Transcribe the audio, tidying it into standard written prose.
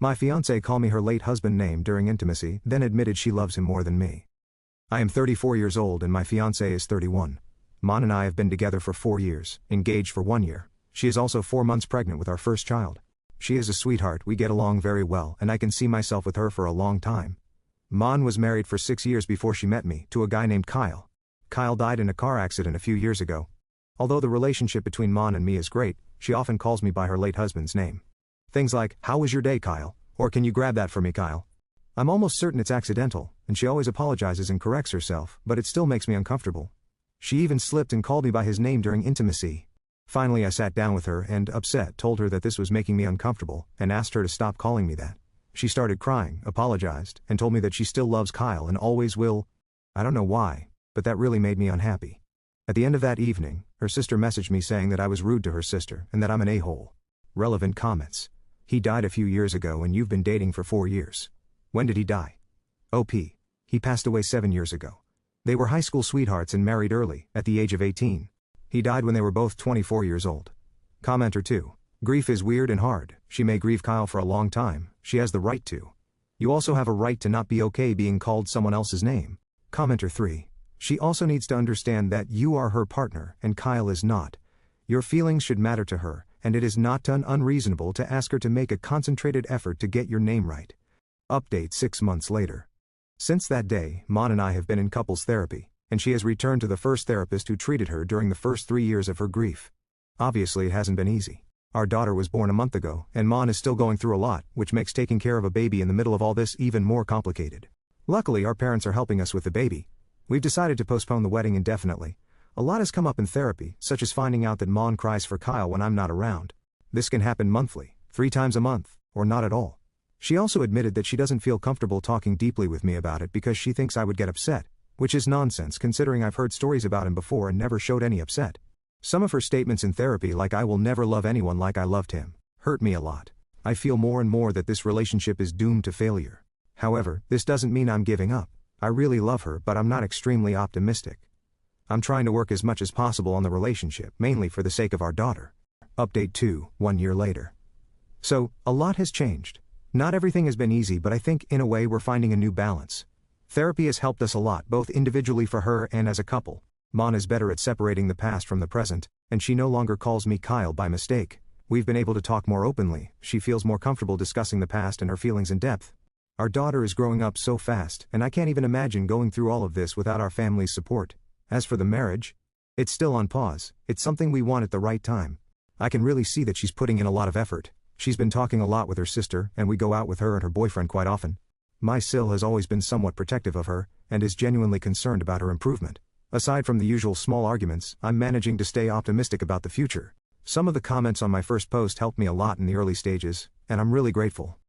My fiancé called me her late husband name during intimacy, then admitted she loves him more than me. I am 34 years old and my fiancé is 31. Mon and I have been together for 4 years, engaged for 1 year. She is also 4 months pregnant with our first child. She is a sweetheart, we get along very well and I can see myself with her for a long time. Mon was married for 6 years before she met me, to a guy named Kyle. Kyle died in a car accident a few years ago. Although the relationship between Mon and me is great, she often calls me by her late husband's name. Things like, "How was your day, Kyle?" Or "Can you grab that for me, Kyle?" I'm almost certain it's accidental, and she always apologizes and corrects herself, but it still makes me uncomfortable. She even slipped and called me by his name during intimacy. Finally I sat down with her and, upset, told her that this was making me uncomfortable, and asked her to stop calling me that. She started crying, apologized, and told me that she still loves Kyle and always will. I don't know why, but that really made me unhappy. At the end of that evening, her sister messaged me saying that I was rude to her sister and that I'm an a-hole. Relevant comments. He died a few years ago and you've been dating for 4 years. When did he die? OP. He passed away 7 years ago. They were high school sweethearts and married early, at the age of 18. He died when they were both 24 years old. Commenter 2. Grief is weird and hard. She may grieve Kyle for a long time. She has the right to. You also have a right to not be okay being called someone else's name. Commenter 3. She also needs to understand that you are her partner and Kyle is not. Your feelings should matter to her, and it is not unreasonable to ask her to make a concentrated effort to get your name right. Update 6 months later. Since that day, Mon and I have been in couples therapy, and she has returned to the first therapist who treated her during the first 3 years of her grief. Obviously it hasn't been easy. Our daughter was born a month ago, and Mon is still going through a lot, which makes taking care of a baby in the middle of all this even more complicated. Luckily our parents are helping us with the baby. We've decided to postpone the wedding indefinitely. A lot has come up in therapy, such as finding out that Mon cries for Kyle when I'm not around. This can happen monthly, 3 times a month, or not at all. She also admitted that she doesn't feel comfortable talking deeply with me about it because she thinks I would get upset, which is nonsense considering I've heard stories about him before and never showed any upset. Some of her statements in therapy, like "I will never love anyone like I loved him," hurt me a lot. I feel more and more that this relationship is doomed to failure. However, this doesn't mean I'm giving up. I really love her, but I'm not extremely optimistic. I'm trying to work as much as possible on the relationship, mainly for the sake of our daughter. Update 2, 1 year later. So, a lot has changed. Not everything has been easy, but I think, in a way, we're finding a new balance. Therapy has helped us a lot, both individually for her and as a couple. Mon is better at separating the past from the present, and she no longer calls me Kyle by mistake. We've been able to talk more openly. She feels more comfortable discussing the past and her feelings in depth. Our daughter is growing up so fast, and I can't even imagine going through all of this without our family's support. As for the marriage, it's still on pause. It's something we want at the right time. I can really see that she's putting in a lot of effort. She's been talking a lot with her sister, and we go out with her and her boyfriend quite often. My Sil has always been somewhat protective of her, and is genuinely concerned about her improvement. Aside from the usual small arguments, I'm managing to stay optimistic about the future. Some of the comments on my first post helped me a lot in the early stages, and I'm really grateful.